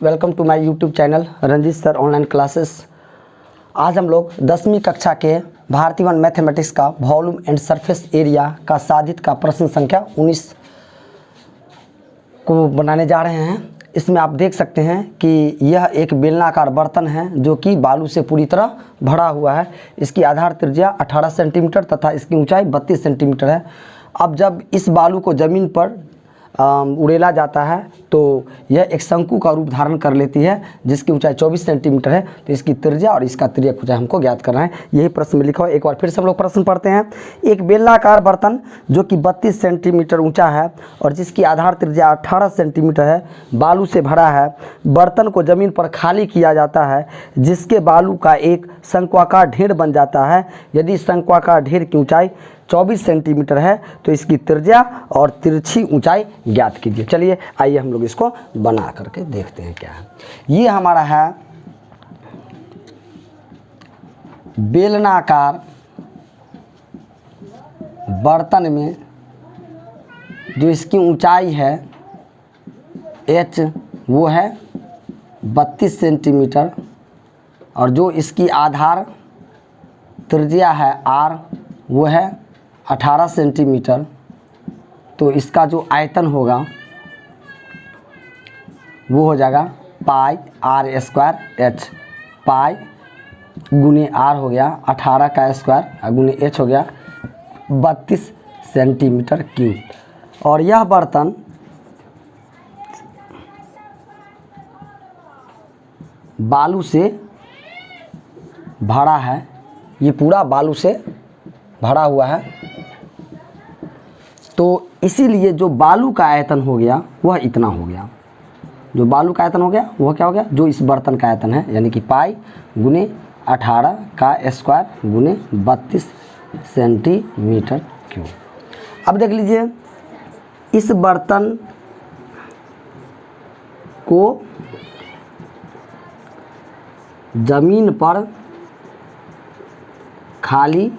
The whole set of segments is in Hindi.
Welcome to my YouTube channel Ranjeet sir online classes. आज हम लोग 10वीं कक्षा के भारतीय वन मैथमेटिक्स का वॉल्यूम एंड सरफेस एरिया का साधित का प्रश्न संख्या 19 को बनाने जा रहे हैं। इसमें आप देख सकते हैं कि यह एक बेलनाकार बर्तन है जो कि बालू से पूरी तरह भरा हुआ है। इसकी आधार त्रिज्या 18 सेंटीमीटर तथा इसकी ऊंचाई 32 सेंटीमीटर है। अब जब इस बालू को ज़मीन पर उड़ेला जाता है तो यह एक शंकु का रूप धारण कर लेती है जिसकी ऊंचाई 24 सेंटीमीटर है। तो इसकी त्रिज्या और इसका तिर्यक ऊंचाई हमको ज्ञात करना है। यही प्रश्न में लिखा हुआ है। एक बार फिर से हम लोग प्रश्न पढ़ते हैं। एक बेलनाकार बर्तन जो कि 32 सेंटीमीटर ऊंचा है और जिसकी आधार त्रिज्या 18 सेंटीमीटर है बालू से भरा है। बर्तन को ज़मीन पर खाली किया जाता है जिसके बालू का एक शंक्वाकार ढेर बन जाता है। यदि शंक्वाकार ढेर की ऊंचाई 24 सेंटीमीटर है तो इसकी त्रिज्या और तिरछी ऊंचाई ज्ञात कीजिए। चलिए आइए हम लोग इसको बना करके देखते हैं क्या है। ये हमारा है बेलनाकार बर्तन में जो इसकी ऊंचाई है h वो है 32 सेंटीमीटर और जो इसकी आधार त्रिज्या है r वो है 18 सेंटीमीटर। तो इसका जो आयतन होगा वो हो जाएगा पाई आर स्क्वायर एच। पाई गुने आर हो गया 18 का स्क्वायर गुने एच हो गया 32 सेंटीमीटर क्यूब। और यह बर्तन बालू से भरा है। ये पूरा बालू से भरा हुआ है। तो इसीलिए जो बालू का आयतन हो गया वह इतना हो गया। जो बालू का आयतन हो गया वह क्या हो गया, जो इस बर्तन का आयतन है, यानी कि पाई गुने 18 का स्क्वायर गुने 32 सेंटीमीटर क्यूब। अब देख लीजिए, इस बर्तन को जमीन पर खाली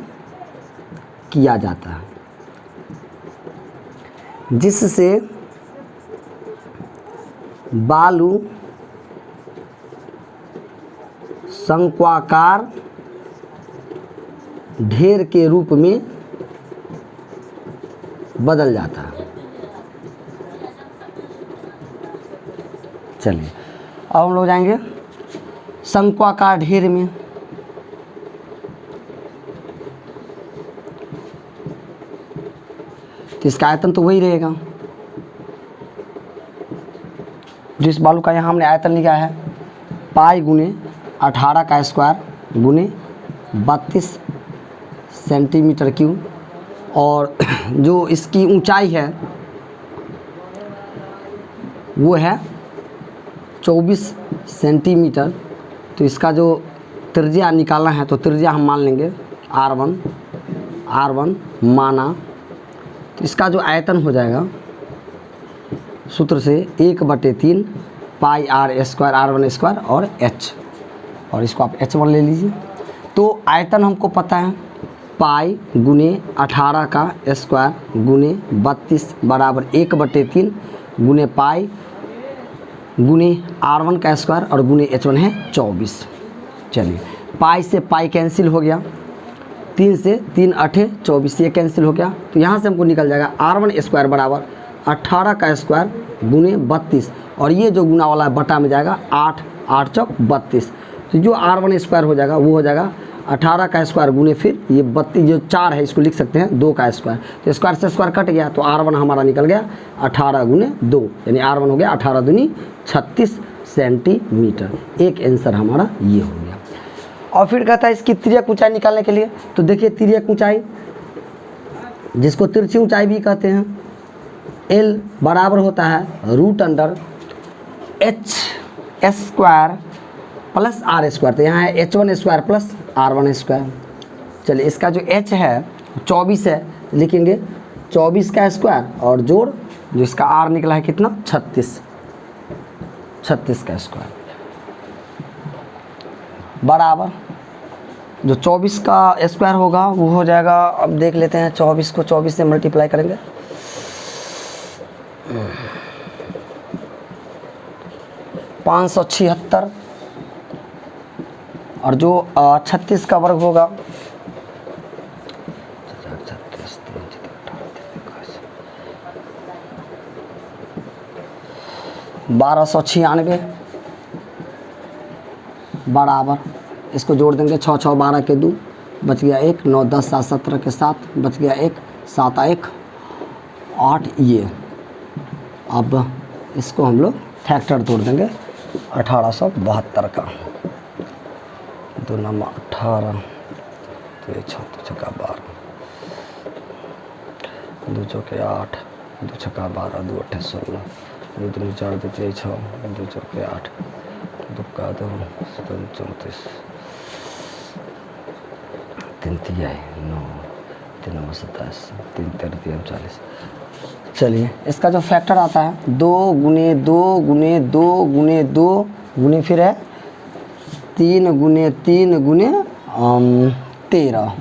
किया जाता है जिससे बालू शंक्वाकार ढेर के रूप में बदल जाता है। चलिए अब हम लोग जाएंगे शंक्वाकार ढेर में। तो इसका आयतन तो वही रहेगा। जिस बालू का यहाँ हमने आयतन लिखा है पाई गुने 18 का स्क्वायर गुने 32 सेंटीमीटर क्यूब और जो इसकी ऊंचाई है वो है 24 सेंटीमीटर। तो इसका जो त्रिज्या निकालना है तो त्रिज्या हम मान लेंगे R1 माना। तो इसका जो आयतन हो जाएगा सूत्र से 1/3 पाई आर स्क्वायर R1 स्क्वायर और h, और इसको आप h1 ले लीजिए। तो आयतन हमको पता है पाई गुने 18 का स्क्वायर गुने 32 बराबर 1/3 गुने पाई गुने R1 का स्क्वायर और गुने h1 है 24। चलिए पाई से पाई कैंसिल हो गया, 3 से 3 8 24 ये कैंसिल हो गया। तो यहाँ से हमको निकल जाएगा R1 स्क्वायर बराबर 18 का स्क्वायर गुने 32 और ये जो गुना वाला बटा में जाएगा 8 8 चौक 32। तो जो R1 स्क्वायर हो जाएगा वो हो जाएगा 18 का स्क्वायर गुने फिर ये 32 जो 4 है इसको लिख सकते हैं 2 का स्क्वायर। तो स्क्वायर से स्क्वायर कट गया तो R1 हमारा निकल गया 18 गुने 2 यानी R1 हो गया 18 दूनी 36 सेंटीमीटर। एक आंसर हमारा ये हो गया। और फिर कहता है इसकी तिर्यक ऊंचाई निकालने के लिए। तो देखिए तिर्यक ऊंचाई जिसको तिरछी ऊंचाई भी कहते हैं L बराबर होता है √h square plus R square. तो यहाँ है h1 square plus R1 square. चलिए इसका जो h है 24 है, लिखेंगे 24 का स्क्वायर और जोड़ जो इसका R निकला है कितना 36 का स्क्वायर बराबर जो 24 का स्क्वायर होगा वो हो जाएगा। अब देख लेते हैं 24 को 24 से मल्टीप्लाई करेंगे 576 और जो 36 का वर्ग होगा 1296 बराबर, इसको जोड़ देंगे 6 6 12 के 2 बच गया 1, 9 10 7 17 के 7 बच गया 1, 7 1 8 ये। अब इसको हम लोग फैक्टर तोड़ देंगे 1872 का, 2 9 18 तो 6 छक्का 12 2 चौके 8 2 छक्का 12 2 8 16 2 3 4 2 6 6 2 चौके 8 2 का 2 7 34 3 तिहाई 9 3 9 27 3 3 40। चलिए इसका जो फैक्टर आता है 2 गुने 2 गुने 2 गुने 2 गुने फिर है 3 गुने 3 गुने 13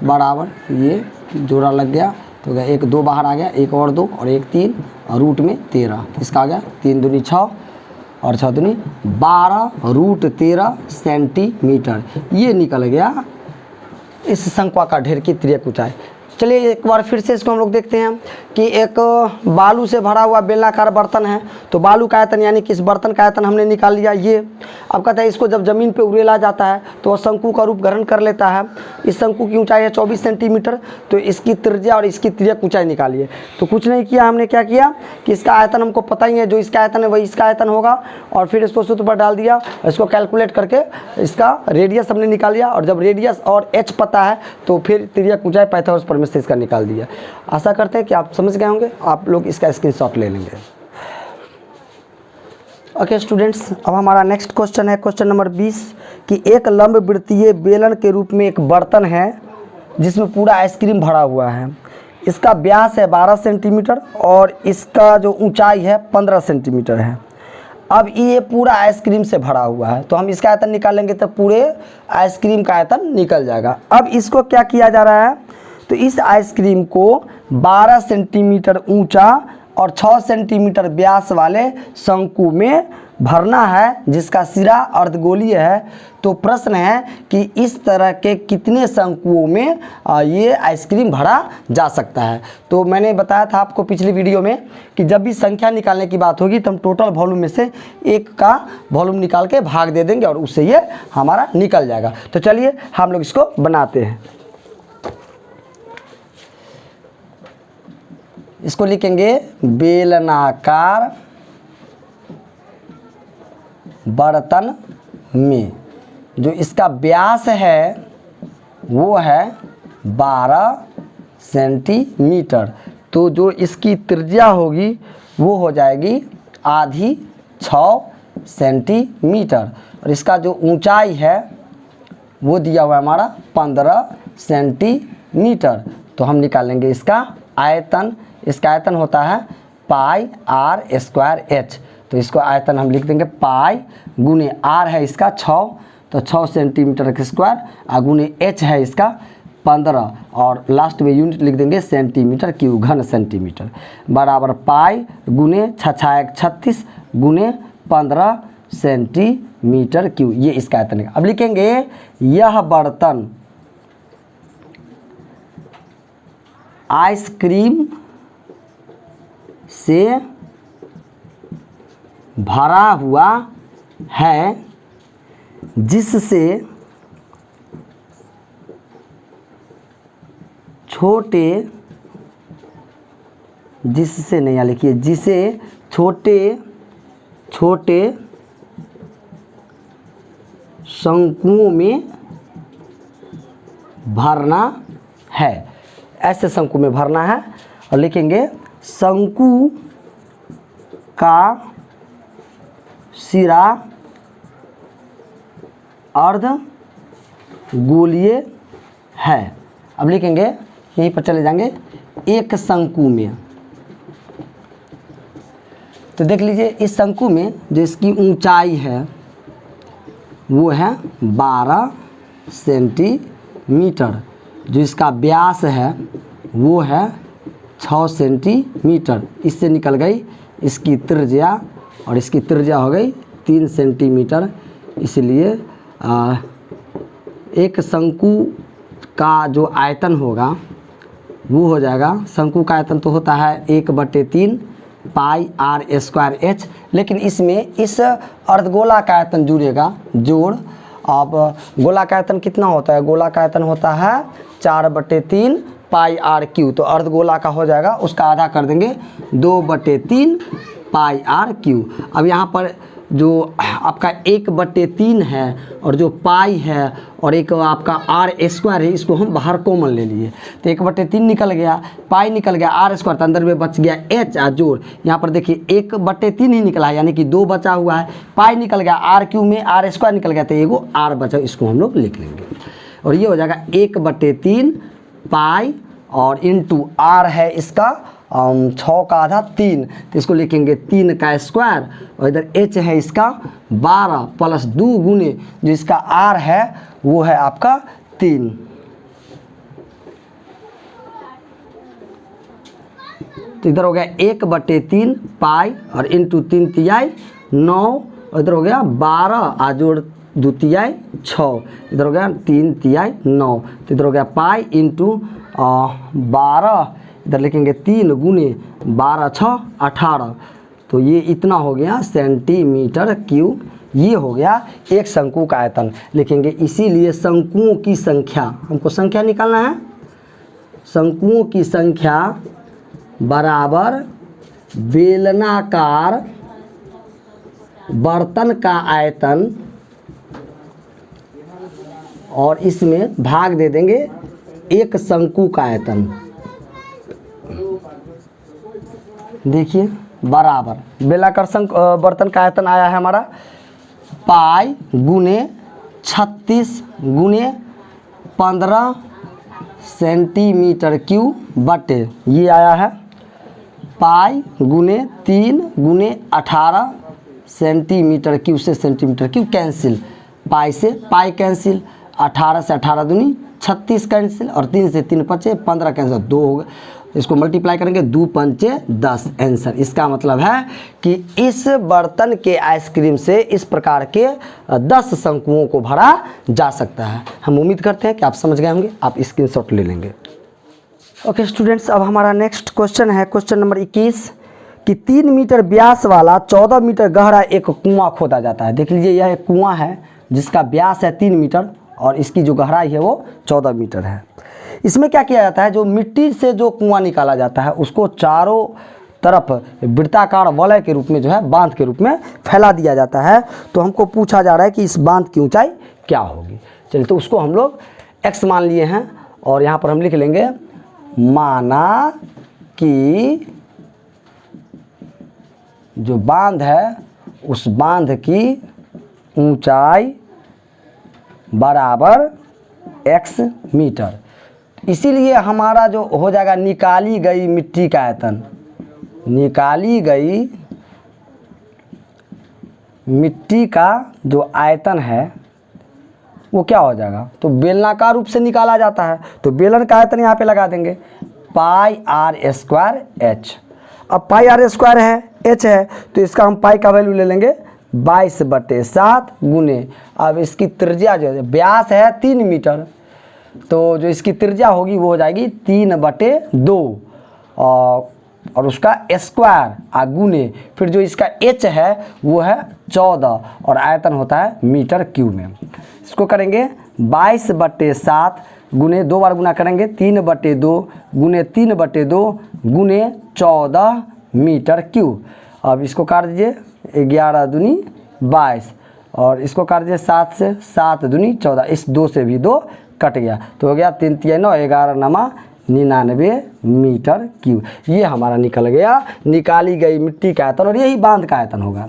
बराबर, ये जोड़ा लग गया तो गया 1 2 बाहर आ गया, 1 और 2 और 1 3 और रूट में 13, इसका आ गया 3 दूनी 6 और 6 दूनी 12 रूट 13 सेंटीमीटर। ये निकल गया इस शंक्वाकार ढेर की तिर्यक ऊंचाई। चलिए एक बार फिर से इसको हम लोग देखते हैं कि एक बालू से भरा हुआ बेलनाकार बर्तन है, तो बालू का आयतन यानी कि इस बर्तन का आयतन हमने निकाल लिया ये। अब कहता है इसको जब ज़मीन पे उड़ेला जाता है तो वह शंकु का रूप ग्रहण कर लेता है। इस शंकु की ऊंचाई है 24 सेंटीमीटर, तो इसकी त्रिज्या और इसकी तिर्यक ऊंचाई निकालिए। तो कुछ नहीं किया हमने, क्या किया कि इसका आयतन हमको पता ही है, जो इसका आयतन है वही इसका आयतन होगा, और फिर इसको सूत्र पर डाल दिया, इसको कैलकुलेट करके इसका रेडियस हमने निकाल लिया, और जब रेडियस और एच पता है तो फिर तिर्यक ऊंचाई पाइथागोरस प्रमेय से इसका निकाल दिया। आशा करते हैं कि आप समझ गए होंगे, आप लोग इसका स्क्रीनशॉट ले लेंगे। ओके स्टूडेंट्स, अब हमारा नेक्स्ट क्वेश्चन है क्वेश्चन नंबर 20 कि एक लंब वृत्तीय बेलन के रूप में एक बर्तन है जिसमें पूरा आइसक्रीम भरा हुआ है। इसका व्यास है 12 सेंटीमीटर और इसका जो ऊंचाई है 15 सेंटीमीटर है। अब ये पूरा आइसक्रीम से भरा हुआ है, तो हम इसका आयतन निकालेंगे तो पूरे आइसक्रीम का आयतन निकल जाएगा। अब इसको क्या किया जा रहा है, तो इस आइसक्रीम को 12 सेंटीमीटर ऊंचा और 6 सेंटीमीटर व्यास वाले शंकु में भरना है जिसका सिरा अर्धगोलीय है। तो प्रश्न है कि इस तरह के कितने शंकुओं में ये आइसक्रीम भरा जा सकता है। तो मैंने बताया था आपको पिछली वीडियो में कि जब भी संख्या निकालने की बात होगी तो हम टोटल वॉल्यूम में से एक का वॉल्यूम निकाल के भाग दे देंगे और उससे ये हमारा निकल जाएगा। तो चलिए हम लोग इसको बनाते हैं। इसको लिखेंगे बेलनाकार बर्तन में जो इसका व्यास है वो है 12 सेंटीमीटर, तो जो इसकी त्रिज्या होगी वो हो जाएगी आधी 6 सेंटीमीटर, और इसका जो ऊंचाई है वो दिया हुआ है हमारा 15 सेंटीमीटर। तो हम निकालेंगे इसका आयतन। इसका आयतन होता है पाई आर स्क्वायर एच, तो इसको आयतन हम लिख देंगे पाई गुने आर है इसका 6, तो 6 सेंटीमीटर का स्क्वायर, और गुने एच है इसका 15, और लास्ट में यूनिट लिख देंगे सेंटीमीटर क्यूब, घन सेंटीमीटर, बराबर पाई गुने 6 36 गुने 15 सेंटीमीटर क्यूब। ये इसका आयतन है। अब लिखेंगे यह बर्तन आइसक्रीम से भरा हुआ है जिससे छोटे, जिससे नहीं या लिखिए, जिसे छोटे छोटे शंकुओं में भरना है। ऐसे शंकु में भरना है, और लिखेंगे शंकु का सिरा अर्धगोलीय है। अब लिखेंगे यहीं पर चले जाएंगे एक शंकु में, तो देख लीजिए इस शंकु में जो इसकी ऊंचाई है वो है 12 सेंटीमीटर, जो इसका व्यास है वो है 6 सेंटीमीटर। इससे निकल गई इसकी त्रिज्या, और इसकी त्रिज्या हो गई 3 सेंटीमीटर, इसलिए एक शंकु का जो आयतन होगा वो हो जाएगा, शंकु का आयतन तो होता है 1/3 पाई आर स्क्वायर एच, लेकिन इसमें इस अर्धगोला का आयतन जुड़ेगा जोड़। अब गोला का आयतन कितना होता है, गोला का आयतन होता है 4/3 पाई आर क्यू, तो अर्धगोला का हो जाएगा, उसका आधा कर देंगे 2/3 पाई आर क्यू। अब यहाँ पर जो आपका 1/3 है और जो पाई है और एक आपका आर स्क्वायर है, इसको हम बाहर कॉमन ले लिए, तो 1/3 निकल गया, पाई निकल गया, आर स्क्वायर, तो अंदर में बच गया एच जोड़। यहाँ पर देखिए 1/3 ही निकला है, यानी कि 2 बचा हुआ है, पाई निकल गया, आर क्यू में आर स्क्वायर निकल गया, तो एगो आर बचा, इसको हम लोग लिख लेंगे। और ये हो जाएगा 1/3 पाई और इंटू आर है इसका 6 का आधा 3, तो इसको लिखेंगे 3 का स्क्वायर, और इधर एच है इसका 12 प्लस 2 गुने जो इसका आर है वो है आपका 3। तो इधर हो गया 1/3 पाई और इंटू 3 तिहाई 9, और इधर हो गया 12 आ जोड़ 2 तिहाई 6, इधर हो गया 3 तिहाई 9, तो इधर हो गया पाई इंटू 12, इधर लिखेंगे 3 गुने 12 6 18, तो ये इतना हो गया सेंटीमीटर क्यूब। ये हो गया एक शंकु का आयतन। लिखेंगे इसीलिए शंकुओं की संख्या, हमको संख्या निकालना है, शंकुओं की संख्या बराबर बेलनाकार बर्तन का आयतन, और इसमें भाग दे देंगे एक शंकु का आयतन। देखिए बराबर बेलनाकार बर्तन का आयतन आया है हमारा पाई गुने 36 गुने 15 सेंटीमीटर क्यूब बटे, ये आया है पाई गुने 3 गुने 18 सेंटीमीटर क्यूब, से सेंटीमीटर क्यूब कैंसिल, पाई से पाई कैंसिल, 18 से 18 दूनी 36 कैंसिल, और 3 से 3 बचे 15 कैंसिल, 2 हो गए, इसको मल्टीप्लाई करेंगे 2 पंचे 10 आंसर। इसका मतलब है कि इस बर्तन के आइसक्रीम से इस प्रकार के 10 शंकुओं को भरा जा सकता है। हम उम्मीद करते हैं कि आप समझ गए होंगे, आप स्क्रीनशॉट ले लेंगे। ओके स्टूडेंट्स, अब हमारा नेक्स्ट क्वेश्चन है क्वेश्चन नंबर 21 कि 3 मीटर व्यास वाला 14 मीटर गहरा एक कुआं खोदा जाता है। देख लीजिए यह एक कुआं है जिसका व्यास है 3 मीटर और इसकी जो गहराई है वो 14 मीटर है। इसमें क्या किया जाता है, जो मिट्टी से जो कुआं निकाला जाता है उसको चारों तरफ वृत्ताकार वलय के रूप में जो है बांध के रूप में फैला दिया जाता है। तो हमको पूछा जा रहा है कि इस बांध की ऊंचाई क्या होगी। चलिए तो उसको हम लोग x मान लिए हैं और यहाँ पर हम लिख लेंगे माना कि जो बांध है उस बांध की ऊंचाई बराबर x मीटर। इसीलिए हमारा जो हो जाएगा निकाली गई मिट्टी का आयतन, निकाली गई मिट्टी का जो आयतन है वो क्या हो जाएगा, तो बेलनाकार रूप से निकाला जाता है तो बेलन का आयतन यहाँ पे लगा देंगे पाई आर स्क्वायर एच। अब पाई आर स्क्वायर है एच है तो इसका हम पाई का वैल्यू ले लेंगे 22/7 गुने, अब इसकी त्रिज्या जो है व्यास है 3 मीटर तो जो इसकी त्रिज्या होगी वो हो जाएगी 3/2 और उसका स्क्वायर आ गुने फिर जो इसका एच है वो है 14 और आयतन होता है मीटर क्यूब में। इसको करेंगे 22/7 गुने 2 बार गुना करेंगे 3/2 गुने 3/2 गुने 14 मीटर क्यूब। अब इसको काट दीजिए 11 दूनी 22 और इसको काट दीजिए 7 से 7 दूनी 14, इस 2 से भी 2 कट गया तो हो गया 3 3 9 11 नमा 99 मीटर क्यूब। ये हमारा निकल गया निकाली गई मिट्टी का आयतन और यही बांध का आयतन होगा।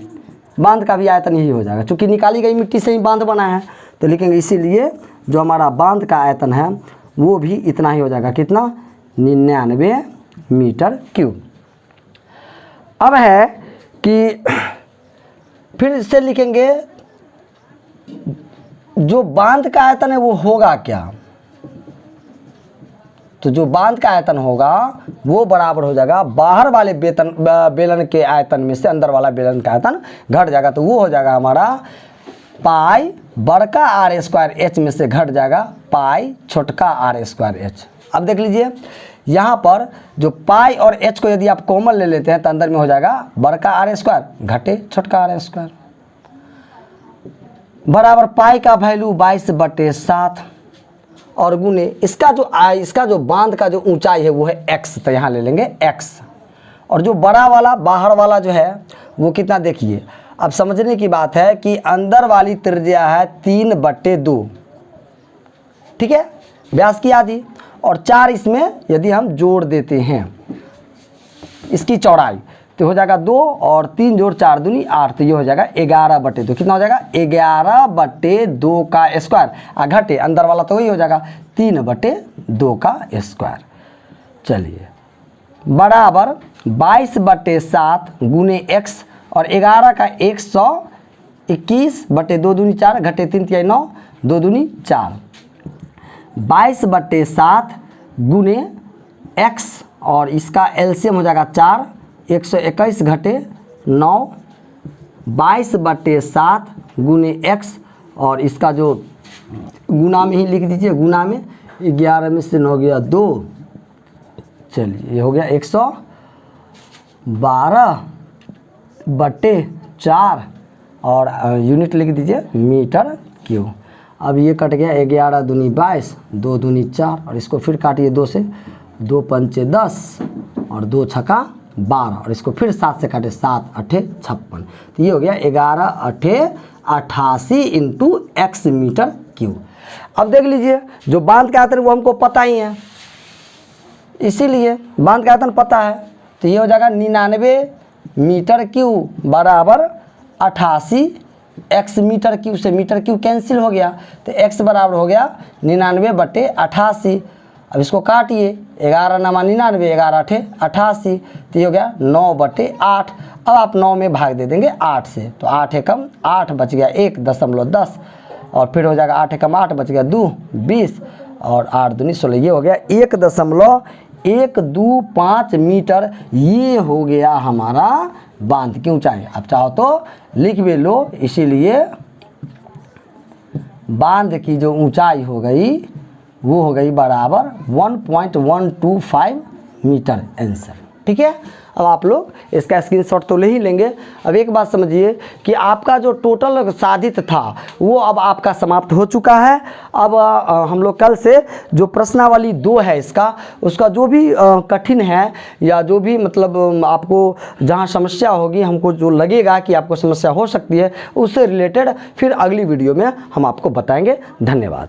बांध का भी आयतन यही हो जाएगा क्योंकि निकाली गई मिट्टी से ही बांध बना है तो लिखेंगे इसीलिए जो हमारा बांध का आयतन है वो भी इतना ही हो जाएगा, कितना 99 मीटर क्यूब। अब है कि फिर से लिखेंगे जो बांध का आयतन है वो होगा क्या, तो जो बांध का आयतन होगा वो बराबर हो जाएगा बाहर वाले बेलन के आयतन में से अंदर वाला बेलन का आयतन घट जाएगा, तो वो हो जाएगा हमारा पाई बड़का आर स्क्वायर एच में से घट जाएगा पाई छोटका आर स्क्वायर एच। अब देख लीजिए यहाँ पर जो पाई और एच को यदि आप कॉमन ले लेते हैं तो अंदर में हो जाएगा बड़का आर स्क्वायर घटे छोटका आर स्क्वायर बराबर पाई का वैल्यू 22/7 और गुने इसका जो बांध का जो ऊंचाई है वो है x, तो यहाँ ले लेंगे x। और जो बड़ा वाला बाहर वाला जो है वो कितना, देखिए अब समझने की बात है कि अंदर वाली त्रिज्या है 3/2, ठीक है, व्यास की आधी, और 4 इसमें यदि हम जोड़ देते हैं इसकी चौड़ाई तो हो जाएगा 2 और 3 जोड़ 4 दूनी 8, तो ये हो जाएगा 11/2। कितना हो जाएगा 11/2 का स्क्वायर, घटे अंदर वाला तो वही हो जाएगा 3/2 का स्क्वायर। चलिए बराबर 22/7 गुने x और 11 का 121/2 दूनी 4 घटे 3 तिहाई 9 2 दूनी 4 22/7 गुने x और इसका एलसीएम हो जाएगा 4 121 घटे 9 22/7 गुने x और इसका जो गुना में ही लिख दीजिए, गुना में 11 में से 9 गया 2, चलिए ये हो गया 112/4 और यूनिट लिख दीजिए मीटर क्यूब। अब ये कट गया 11 दूनी 22 2 दूनी 4 और इसको फिर काटिए 2 से, 2 पंचे 10 और 2 छक्का 12 और इसको फिर 7 से काटे 7 8 56, तो ये हो गया 11 8 88 इंटू x मीटर क्यूब। अब देख लीजिए जो बांध का आयतन वो हमको पता ही है, इसीलिए बांध का आयतन पता है, तो ये हो जाएगा 99 मीटर क्यूब बराबर 88 x मीटर क्यूब से मीटर क्यूब कैंसिल हो गया, तो x बराबर हो गया 99/88। अब इसको काटिए 11 9 99 11 8 88, तो ये हो गया 9/8। अब आप 9 में भाग दे देंगे 8 से, तो 8 एकम 8 बच गया 1.10 और फिर हो जाएगा 8 एकम 8 बच गया 2 20 और 8 दूनी 16, ये हो गया 1.125 मीटर। ये हो गया हमारा बांध की ऊंचाई। अब चाहो तो लिख भी लो, इसीलिए बांध की जो ऊंचाई हो गई वो हो गई बराबर 1.125 मीटर आंसर, ठीक है। अब आप लोग इसका स्क्रीनशॉट तो ले ही लेंगे। अब एक बात समझिए कि आपका जो टोटल साधित था वो अब आपका समाप्त हो चुका है। अब हम लोग कल से जो प्रश्नावली 2 है उसका जो भी कठिन है या जो भी मतलब आपको जहां समस्या होगी, हमको जो लगेगा कि आपको समस्या हो सकती है, उससे रिलेटेड फिर अगली वीडियो में हम आपको बताएंगे। धन्यवाद।